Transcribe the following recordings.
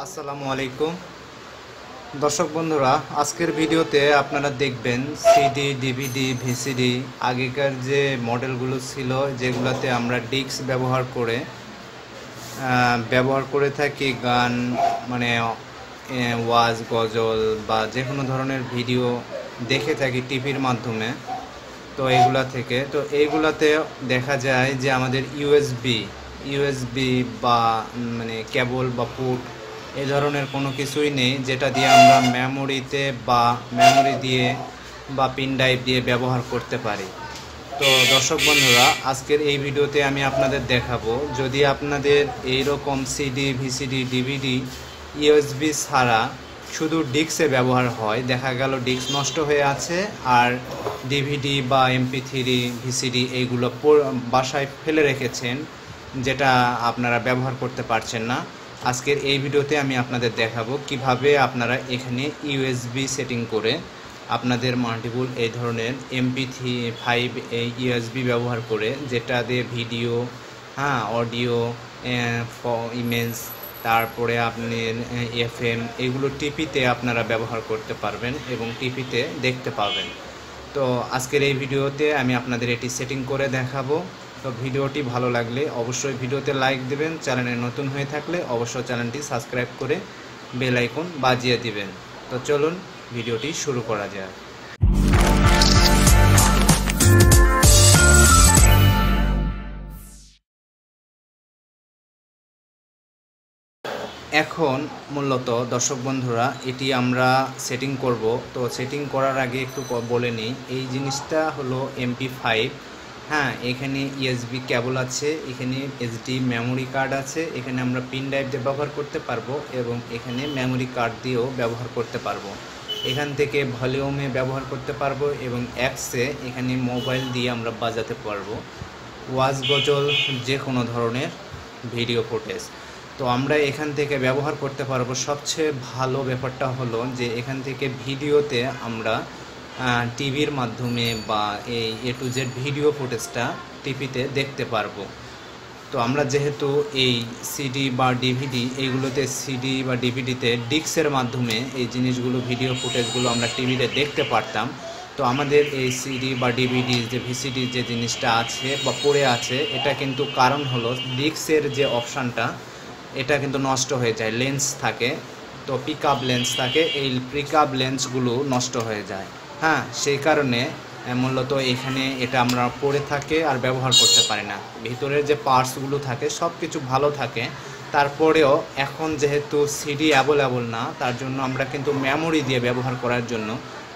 আসসালামু আলাইকুম দর্শক বন্ধুরা, আজকের ভিডিওতে আপনারা দেখবেন সিডি, ডিভিডি, ভিসিডি আগেকার যে মডেলগুলো ছিল, যেগুলোতে আমরা ডিস্ক ব্যবহার করে থাকি গান, মানে ওয়াজ, গজল বা যে কোনো ধরনের ভিডিও দেখে থাকি টিভির মাধ্যমে। তো এইগুলাতে দেখা যায় যে আমাদের ইউএসবি বা মানে কেবল বা পোর্ট এই ধরনের কোনো কিছুই নেই, যেটা দিয়ে আমরা মেমোরি দিয়ে বা পিন ড্রাইভ দিয়ে ব্যবহার করতে পারি। তো দর্শক বন্ধুরা, আজকের এই ভিডিওতে আমি আপনাদের দেখাবো, যদি আপনাদের এইরকম সিডি, ভিসিডি, ডিভিডি, ইউএসবি ছাড়া শুধু ডিস্কে ব্যবহার হয়, দেখা গেল ডিস্ক নষ্ট হয়ে আছে আর ডিভিডি বা MP3, ভিসিডি এইগুলো বাসায় ফেলে রেখেছেন, যেটা আপনারা ব্যবহার করতে পারছেন না। আজকের এই ভিডিওতে আমি আপনাদের দেখাবো কিভাবে আপনারা এখানে ইউএসবি সেটিং করে আপনাদের মাল্টিপল এই ধরনের MP5 এই ইউএসবি ব্যবহার করে, যেটা দিয়ে ভিডিও, অডিও, ইমেজ, তারপরে আপনি FM এগুলো টিভিতে আপনারা ব্যবহার করতে পারবেন এবং টিভিতে দেখতে পাবেন। তো আজকের এই ভিডিওতে আমি আপনাদের এটি সেটিং করে দেখাবো। তো ভিডিওটি ভালো লাগলে অবশ্যই ভিডিওতে লাইক দেবেন, চ্যানেলে নতুন হয়ে থাকলে অবশ্যই চ্যানেলটি সাবস্ক্রাইব করে বেল আইকন বাজিয়ে দিবেন। তো চলুন ভিডিওটি শুরু করা যাক। এখন মূলত দর্শক বন্ধুরা, এটি আমরা সেটিং করব। তো সেটিং করার আগে একটু বলে নিই, এই জিনিসটা হলো MP5। এখানে ইউএসবি কেবল আছে, এখানে SD মেমোরি কার্ড আছে, এখানে আমরা পিন ড্রাইভ দিয়ে ব্যবহার করতে পারবো এবং এখানে মেমোরি কার্ড দিয়েও ব্যবহার করতে পারবো। এখান থেকে ভলিউমে ব্যবহার করতে পারবো এবং অ্যাপসে এখানে মোবাইল দিয়ে আমরা বাজাতে পারবো ওয়াজ, গজল, যে কোনো ধরনের ভিডিও ফুটেজ। তো আমরা এখান থেকে ব্যবহার করতে পারবো। সবচেয়ে ভালো ব্যাপারটা হলো যে এখান থেকে ভিডিওতে আমরা টিভির মাধ্যমে বা এই A to Z ভিডিও ফুটেজটা টিভিতে দেখতে পারবো। তো আমরা যেহেতু এই সিডি বা ডিভিডি সিডি বা ডিভিডিতে ডিস্কের মাধ্যমে এই জিনিসগুলো, ভিডিও ফুটেজগুলো আমরা টিভিতে দেখতে পারতাম, তো আমাদের এই সিডি বা ডিভিডি যে ভিসিডি যে জিনিসটা আছে বা পড়ে আছে, এটা কিন্তু কারণ হলো ডিস্কের যে অপশানটা এটা কিন্তু নষ্ট হয়ে যায়, লেন্স থাকে, তো পিক আপ লেন্স থাকে, এই পিক আপ লেন্সগুলো নষ্ট হয়ে যায়। সেই কারণে মূলত এখানে এটা আমরা পড়ে থাকে আর ব্যবহার করতে পারি না। ভিতরের যে পার্টসগুলো থাকে সব কিছু ভালো থাকে, তারপরেও এখন যেহেতু সিডি অ্যাভেলেবল না, তার জন্য আমরা কিন্তু মেমোরি দিয়ে ব্যবহার করার জন্য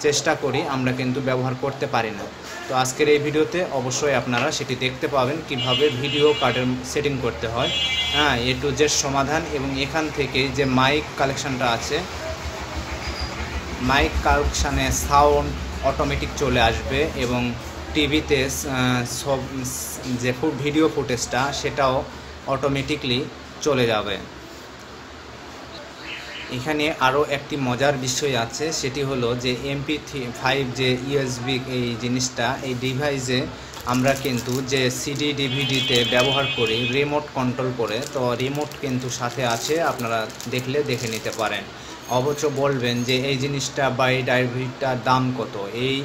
চেষ্টা করি, আমরা কিন্তু ব্যবহার করতে পারি না। তো আজকের এই ভিডিওতে অবশ্যই আপনারা সেটি দেখতে পাবেন কিভাবে ভিডিও কার্ডের সেটিং করতে হয়, A to Z সমাধান। এবং এখান থেকে যে মাইক কালেকশানটা আছে, মাইক কালেকশানে সাউন্ড অটোমেটিক চলে আসবে এবং টিভিতে সব যে ভিডিও ফুটেজটা সেটাও অটোমেটিকলি চলে যাবে। এখানে আরও একটি মজার বিষয় আছে, সেটি হলো যে MP5 যে ইউএসবি এই জিনিসটা, এই ডিভাইসে আমরা কিন্তু যে সিডি ডিভিডিতে ব্যবহার করি রিমোট কন্ট্রোল করে, তো রিমোট কিন্তু সাথে আছে, আপনারা দেখে নিতে পারেন। অবশ্য বলবেন যে এই জিনিসটা বা এই ড্রাইভটার দাম কত। এই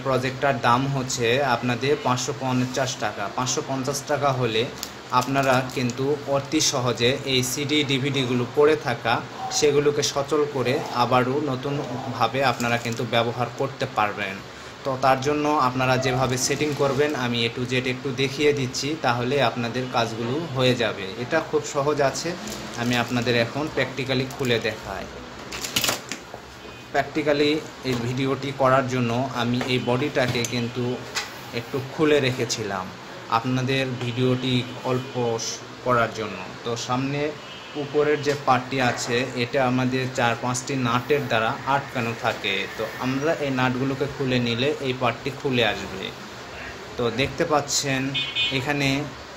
প্রজেক্টটার দাম হচ্ছে আপনাদের 550 টাকা। 550 টাকা হলে আপনারা কিন্তু অতি সহজে এই সিডি ডিভিডিগুলো পড়ে থাকা সেগুলোকে সচল করে আবারও নতুনভাবে আপনারা কিন্তু ব্যবহার করতে পারবেন। তো তার জন্য আপনারা যেভাবে সেটিং করবেন আমি A to Z একটু দেখিয়ে দিচ্ছি, তাহলে আপনাদের কাজগুলো হয়ে যাবে। এটা খুব সহজ আছে, আমি আপনাদের এখন প্র্যাকটিক্যালি খুলে দেখাই। প্র্যাকটিক্যালি এই ভিডিওটি করার জন্য আমি এই বডিটাকে কিন্তু একটু খুলে রেখেছিলাম আপনাদের ভিডিওটি অল্প করার জন্য। তো সামনে উপরের যে পার্টটি আছে এটা আমাদের 4-5টি নাটের দ্বারা আটকানো থাকে, তো আমরা এই নাটগুলোকে খুলে নিলে এই পার্টটি খুলে আসবে। তো দেখতে পাচ্ছেন এখানে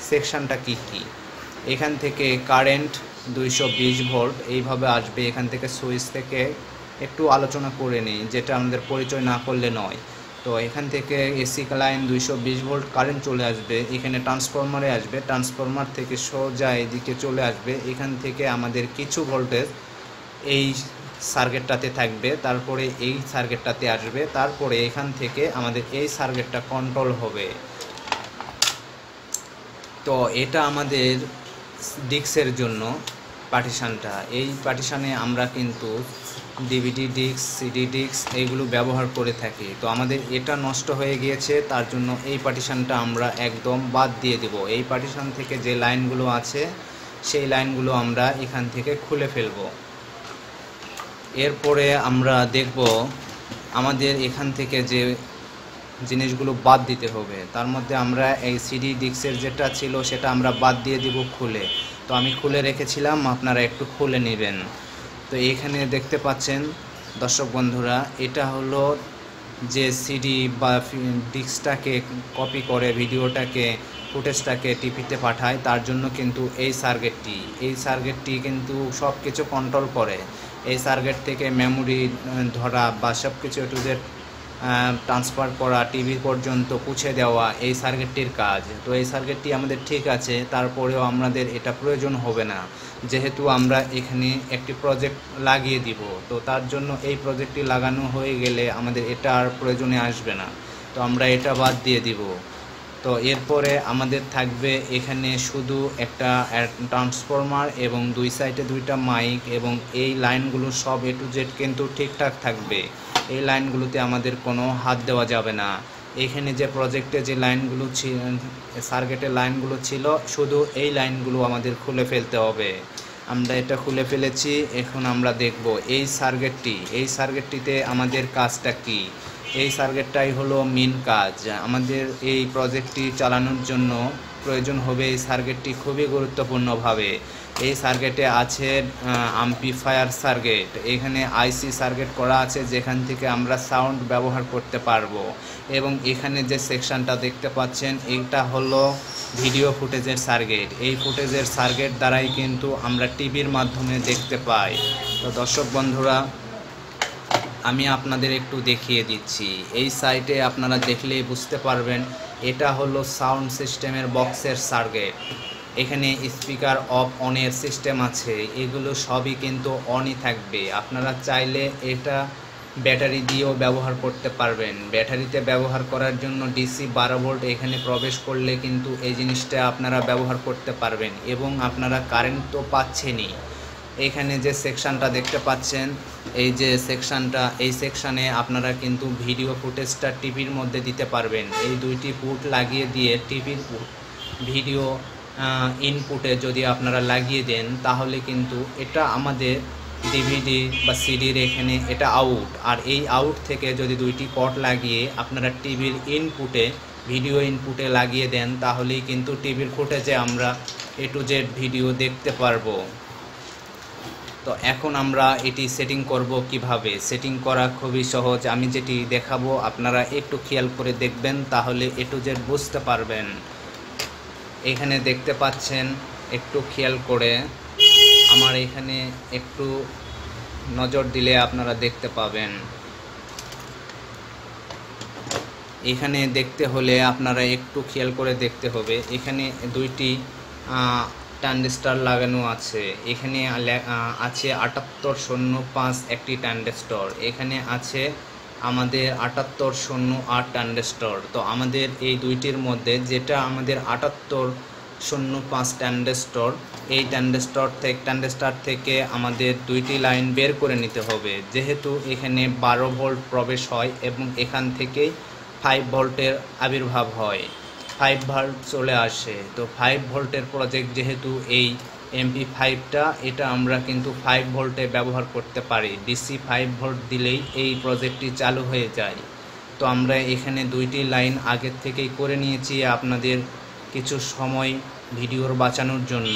সেকশানটা কি। এখান থেকে কারেন্ট 220 ভোল্ট এইভাবে আসবে। এখান থেকে সুইচ থেকে একটু আলোচনা করে নিই, যেটা আমাদের পরিচয় না করলে নয়। তো এখান থেকে এসি লাইন 220 ভোল্ট কারেন্ট চলে আসবে, এখানে ট্রান্সফরমারে আসবে, ট্রান্সফরমার থেকে সোজা এদিকে চলে আসবে, এখান থেকে আমাদের কিছু ভোল্টেজ এই সার্কিটটাতে থাকবে, তারপরে এই সার্কিটটাতে আসবে, তারপরে এখান থেকে আমাদের এই সার্কিটটা কন্ট্রোল হবে। তো এটা আমাদের ডিস্কের জন্য পার্টিশানটা। এই পার্টিশানে আমরা কিন্তু ডিভিডি ডিস্ক, সিডি ডিস্ক এইগুলো ব্যবহার করে থাকি। তো আমাদের এটা নষ্ট হয়ে গিয়েছে, তার জন্য এই পার্টিশানটা আমরা একদম বাদ দিয়ে দেব। এই পার্টিশান থেকে যে লাইনগুলো আছে সেই লাইনগুলো আমরা এখান থেকে খুলে ফেলব। এরপরে আমরা দেখব আমাদের এখান থেকে যে জিনিসগুলো বাদ দিতে হবে। তার মধ্যে আমরা এই সিডি ডিস্কের যেটা ছিল সেটা আমরা বাদ দিয়ে দিব খুলে। তো আমি খুলে রেখেছিলাম, আপনারা একটু খুলে নেবেন। তো এখানে দেখতে পাচ্ছেন দর্শক বন্ধুরা, এটা হলো যে সিডি বা ডিস্কটাকে কপি করে ভিডিওটাকে ফুটেজটাকে টিভিতে পাঠায়, তার জন্য কিন্তু এই সার্কিটটি কিন্তু সব কিছু কন্ট্রোল করে। এই সার্কিট থেকে মেমোরি ধরা বা সব কিছু টু জেড ট্রান্সফার করা, টিভি পর্যন্ত পৌঁছে দেওয়া এই সার্কিটটির কাজ। তো এই সার্কিটটি আমাদের ঠিক আছে, তারপরেও আমাদের এটা প্রয়োজন হবে না, যেহেতু আমরা এখানে একটি প্রজেক্ট লাগিয়ে দিব। তো তার জন্য এই প্রজেক্টটি লাগানো হয়ে গেলে আমাদের এটা আর প্রয়োজনে আসবে না, তো আমরা এটা বাদ দিয়ে দিব। তো এরপরে আমাদের থাকবে এখানে শুধু একটা ট্রান্সফরমার এবং দুই সাইডে দুইটা মাইক, এবং এই লাইনগুলো সব এ টু জেড কিন্তু ঠিকঠাক থাকবে। এই লাইনগুলোতে আমাদের কোনো হাত দেওয়া যাবে না। এখানে যে প্রজেক্টে যে লাইনগুলো ছিল, সার্কিটের লাইনগুলো ছিল, শুধু এই লাইনগুলো আমাদের খুলে ফেলতে হবে। আমরা এটা খুলে ফেলেছি। এখন আমরা দেখব এই সার্কিটটিতে আমাদের কাজটা কি। এই সার্কিটটাই হলো মেন কাজ। আমাদের এই প্রজেক্টটি চালানোর জন্য প্রয়োজন হবে এই সার্কিটটি খুবই গুরুত্বপূর্ণভাবে। এই সার্কিটে আছে অ্যাম্পলিফায়ার সার্কিট, এখানে আইসি সার্কিট করা আছে যেখান থেকে আমরা সাউন্ড ব্যবহার করতে পারবো। এবং এখানে যে সেকশনটা দেখতে পাচ্ছেন এইটা হলো ভিডিও ফুটেজের সার্কিট। এই ফুটেজের সার্কিট দ্বারাই কিন্তু আমরা টিভির মাধ্যমে দেখতে পাই। তো দর্শক বন্ধুরা, আমি আপনাদের একটু দেখিয়ে দিচ্ছি। এই সাইটে আপনারা দেখলেই বুঝতে পারবেন এটা হলো সাউন্ড সিস্টেমের বক্সের সার্কিট। এখানে স্পিকার অফ অনের সিস্টেম আছে, এগুলো সবই কিন্তু অনই থাকবে। আপনারা চাইলে এটা ব্যাটারি দিয়েও ব্যবহার করতে পারবেন। ব্যাটারিতে ব্যবহার করার জন্য ডিসি 12 ভোল্ট এখানে প্রবেশ করলে কিন্তু এই জিনিসটা আপনারা ব্যবহার করতে পারবেন, এবং আপনারা কারেন্ট তো পাচ্ছেনই। এখানে যে সেকশনটা দেখতে পাচ্ছেন, এই যে সেকশনটা, এই সেকশনে আপনারা কিন্তু ভিডিও ফুটেজটা টিভির মধ্যে দিতে পারবেন। এই দুইটি পুট লাগিয়ে দিয়ে টিভির ভিডিও ইনপুটে যদি আপনারা লাগিয়ে দেন, তাহলে কিন্তু এটা আমাদের ডিভিডি বা সিডির এখানে এটা আউট, আর এই আউট থেকে যদি দুইটি পট লাগিয়ে আপনারা টিভির ইনপুটে, ভিডিও ইনপুটে লাগিয়ে দেন, তাহলেই কিন্তু টিভির ফুটেজে আমরা এ টু জেড ভিডিও দেখতে পারবো। তো এখন আমরা এটি সেটিং করব কিভাবে। সেটিং করা খুবই সহজ, আমি যেটি দেখাবো আপনারা একটু খেয়াল করে দেখবেন, তাহলে এ টু জেড বুঝতে পারবেন। এখানে দেখতে পাচ্ছেন, একটু খেয়াল করে আমার এখানে একটু নজর দিলে আপনারা দেখতে পাবেন। এখানে দেখতে হলে আপনারা একটু খেয়াল করে দেখতে হবে। এখানে দুইটি ট্রানজিস্টর লাগানো আছে। এখানে আছে 7805 একটি ট্রানজিস্টর, এখানে আছে আমাদের 7808 ট্রানজিস্টর। তো আমাদের এই দুইটির মধ্যে যেটা আমাদের 7805 ট্রানজিস্টর, এই ট্রানজিস্টর থেকে আমাদের দুইটি লাইন বের করে নিতে হবে, যেহেতু এখানে 12 ভোল্ট প্রবেশ হয় এবং এখান থেকেই 5 ভোল্টের আবির্ভাব হয়, 5 ভোল্ট চলে আসে। তো 5 ভোল্টের প্রজেক্ট যেহেতু এই MP5টা, এটা আমরা কিন্তু 5 ভোল্টে ব্যবহার করতে পারি। ডিসি 5 ভোল্ট দিলেই এই প্রজেক্টটি চালু হয়ে যায়। তো আমরা এখানে দুইটি লাইন আগের থেকেই করে নিয়েছি আপনাদের কিছু সময় ভিডিওর বাঁচানোর জন্য।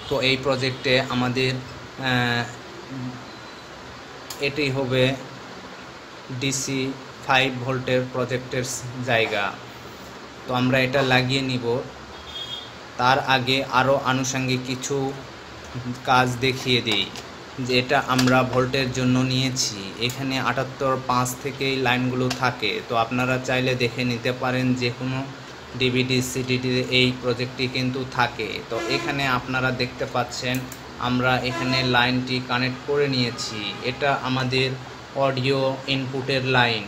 তো এই প্রজেক্টে আমাদের এটি হবে ডিসি 5 ভোল্টের প্রজেক্টের জায়গা। তো আমরা এটা লাগিয়ে নিব। তার আগে আরও আনুষঙ্গিক কিছু কাজ দেখিয়ে দিই। যেটা আমরা ভোল্টের জন্য নিয়েছি। এখানে 78.5 থেকেই লাইনগুলো থাকে, তো আপনারা চাইলে দেখে নিতে পারেন। যে কোনো ডিভিডি সিডিটির এই প্রজেক্টটি কিন্তু থাকে। তো এখানে আপনারা দেখতে পাচ্ছেন আমরা এখানে লাইনটি কানেক্ট করে নিয়েছি। এটা আমাদের অডিও ইনপুটের লাইন।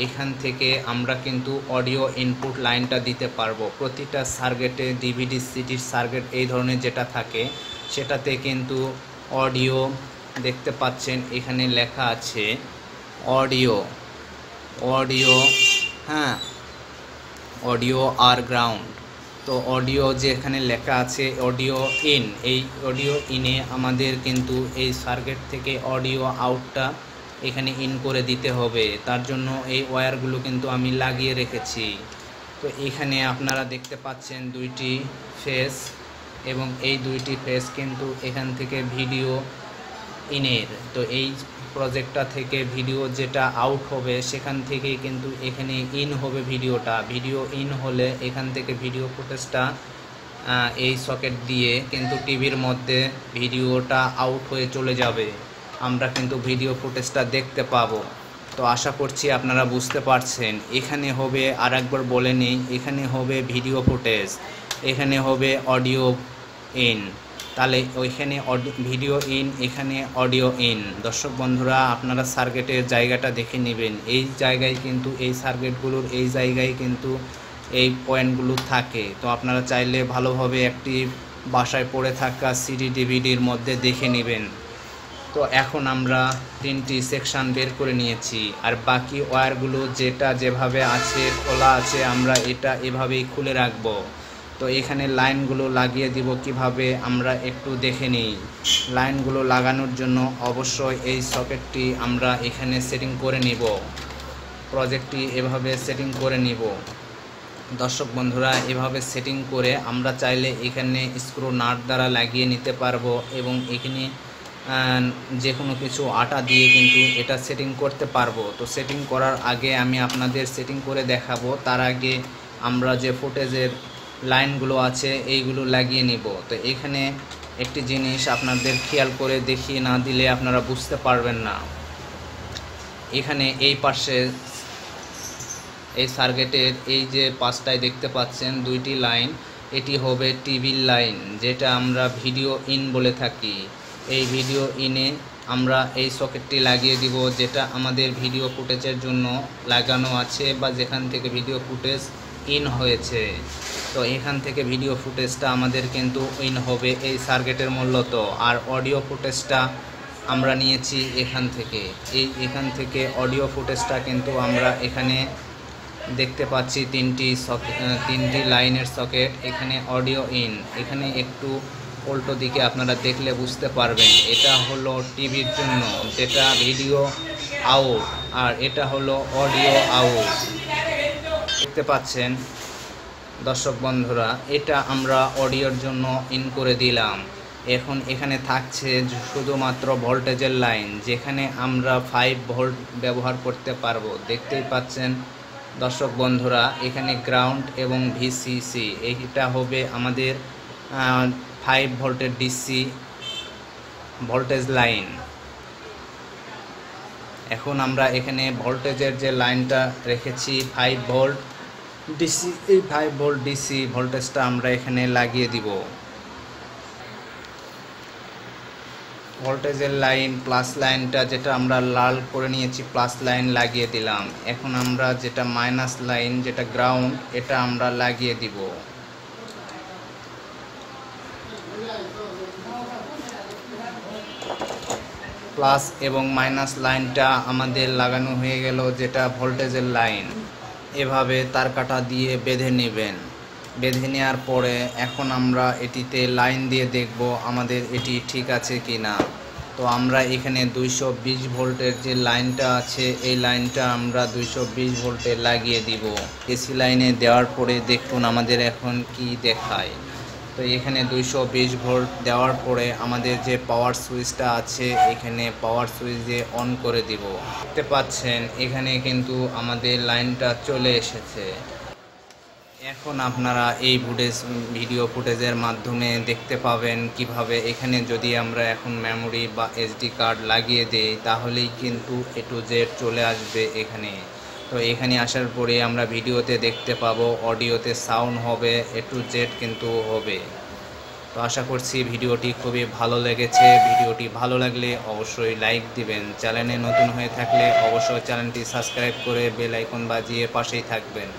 এখান থেকে আমরা কিন্তু অডিও ইনপুট লাইনটা দিতে পারবো। প্রতিটা সার্কিটে ডিভিডি সিডির সার্কিট এই ধরনের যেটা থাকে সেটাতে কিন্তু অডিও দেখতে পাচ্ছেন এখানে লেখা আছে অডিও হ্যাঁ, অডিও আর গ্রাউন্ড। তো অডিও যে এখানে লেখা আছে অডিও ইন, এই অডিও ইনে আমাদের কিন্তু এই সার্কিট থেকে অডিও আউটটা এখানে ইন করে দিতে হবে। তার জন্য এই ওয়্যারগুলো কিন্তু আমি লাগিয়ে রেখেছি। তো এখানে আপনারা দেখতে পাচ্ছেন দুইটি ফেস, এবং এই দুইটি ফেস কিন্তু এখান থেকে ভিডিও ইনের। তো এই প্রজেক্টটা থেকে ভিডিও যেটা আউট হবে সেখান থেকে কিন্তু এখানে ইন হবে ভিডিওটা। ভিডিও ইন হলে এখান থেকে ভিডিও ফুটেজটা এই সকেট দিয়ে কিন্তু টিভির মধ্যে ভিডিওটা আউট হয়ে চলে যাবে। আমরা কিন্তু ভিডিও ফুটেজটা দেখতে পাবো। তো আশা করছি আপনারা বুঝতে পারছেন। এখানে হবে, আর একবার বলে নিই, এখানে হবে ভিডিও ফুটেজ, এখানে হবে অডিও ইন। তাহলে ওইখানে ভিডিও ইন, এখানে অডিও ইন। দর্শক বন্ধুরা, আপনারা সার্কিটের জায়গাটা দেখে নেবেন। এই জায়গায় কিন্তু এই সার্কিটগুলোর এই জায়গায় কিন্তু এই পয়েন্টগুলো থাকে। তো আপনারা চাইলে ভালোভাবে একটি বাসায় পড়ে থাকা সিডি ডিভিডির মধ্যে দেখে নেবেন। তো এখন আমরা 3টি সেকশন বের করে নিয়েছি, আর বাকি ওয়্যারগুলো যেটা যেভাবে আছে খোলা আছে আমরা এটা এভাবেই খুলে রাখবো। তো এখানে লাইনগুলো লাগিয়ে দিব কিভাবে আমরা একটু দেখে নিই। লাইনগুলো লাগানোর জন্য অবশ্যই এই সকেটটি আমরা এখানে সেটিং করে নিব। প্রজেক্টটি এভাবে সেটিং করে নিব। দর্শক বন্ধুরা, এভাবে সেটিং করে আমরা চাইলে এখানে স্ক্রু নাট দ্বারা লাগিয়ে নিতে পারবো, এবং এখানে যে কোনো কিছু আটা দিয়ে কিন্তু এটা সেটিং করতে পারবো। তো সেটিং করার আগে আমি আপনাদের সেটিং করে দেখাবো। তার আগে আমরা যে ফুটেজের লাইনগুলো আছে এইগুলো লাগিয়ে নিব। তো এখানে একটি জিনিস আপনাদের খেয়াল করে দেখিয়ে না দিলে আপনারা বুঝতে পারবেন না। এখানে এই পাশে এই সার্কিটের এই যে পাশটায় দেখতে পাচ্ছেন দুইটি লাইন, এটি হবে টিভির লাইন, যেটা আমরা ভিডিও ইন বলে থাকি। এই ভিডিও ইনে আমরা এই সকেটটি লাগিয়ে দিব, যেটা আমাদের ভিডিও ফুটেজের জন্য লাগানো আছে, বা যেখান থেকে ভিডিও ফুটেজ ইন হয়েছে। তো এখান থেকে ভিডিও ফুটেজটা আমাদের কিন্তু ইন হবে এই সার্কিটের মূলত। আর অডিও ফুটেজটা আমরা নিয়েছি এখান থেকে। এখান থেকে অডিও ফুটেজটা কিন্তু আমরা এখানে দেখতে পাচ্ছি তিনটি লাইনের সকেট। এখানে অডিও ইন, এখানে একটু উল্টো দিকে আপনারা দেখলে বুঝতে পারবেন। এটা হলো টিভির জন্য যেটা ভিডিও আউট, আর এটা হলো অডিও আউট। দেখতে পাচ্ছেন দর্শক বন্ধুরা, এটা আমরা অডিওর জন্য ইন করে দিলাম। এখন এখানে থাকছে শুধুমাত্র ভোল্টেজের লাইন, যেখানে আমরা 5 ভোল্ট ব্যবহার করতে পারবো। দেখতেই পাচ্ছেন দর্শক বন্ধুরা, এখানে গ্রাউন্ড এবং ভিসিসি, এইটা হবে আমাদের 5 ভোল্টের ডিসি ভোল্টেজ লাইন। এখন আমরা এখানে ভোল্টেজের যে লাইনটা রেখেছি 5 ভোল্ট ডিসি, এই 5 ভোল্ট ডিসি ভোল্টেজটা আমরা এখানে লাগিয়ে দিব। ভোল্টেজের লাইন প্লাস লাইনটা যেটা আমরা লাল করে নিয়েছি প্লাস লাইন লাগিয়ে দিলাম। এখন আমরা যেটা মাইনাস লাইন যেটা গ্রাউন্ড, এটা আমরা লাগিয়ে দিব। প্লাস এবং মাইনাস লাইনটা আমাদের লাগানো হয়ে গেল, যেটা ভোল্টেজের লাইন। এভাবে তার কাটা দিয়ে বেঁধে নেবেন। বেঁধে নেওয়ার পরে এখন আমরা এটিতে লাইন দিয়ে দেখব আমাদের এটি ঠিক আছে কি না। তো আমরা এখানে 220 ভোল্টের যে লাইনটা আছে এই লাইনটা আমরা 220 ভোল্টে লাগিয়ে দিব। এসি লাইনে দেওয়ার পরে দেখুন আমাদের এখন কি দেখায়। তো এখানে 220 ভোল্ট দেওয়ার পরে আমাদের যে পাওয়ার সুইচটা আছে এখানে পাওয়ার সুইচে অন করে দিব। দেখতে পাচ্ছেন এখানে কিন্তু আমাদের লাইনটা চলে এসেছে। এখন আপনারা এই ভিডিও ফুটেজের মাধ্যমে দেখতে পাবেন কিভাবে এখানে যদি আমরা এখন মেমোরি বা এসডি কার্ড লাগিয়ে দেই তাহলেই কিন্তু এ টু জেড চলে আসবে এখানে। তো এখানে আসার পরে আমরা ভিডিওতে দেখতে পাবো, অডিওতে সাউন্ড হবে, এ টু জেড কিন্তু হবে। তো আশা করছি ভিডিওটি খুবই ভালো লেগেছে। ভিডিওটি ভালো লাগলে অবশ্যই লাইক দিবেন। চ্যানেলে নতুন হয়ে থাকলে অবশ্যই চ্যানেলটি সাবস্ক্রাইব করে বেল আইকন বাজিয়ে পাশেই থাকবেন।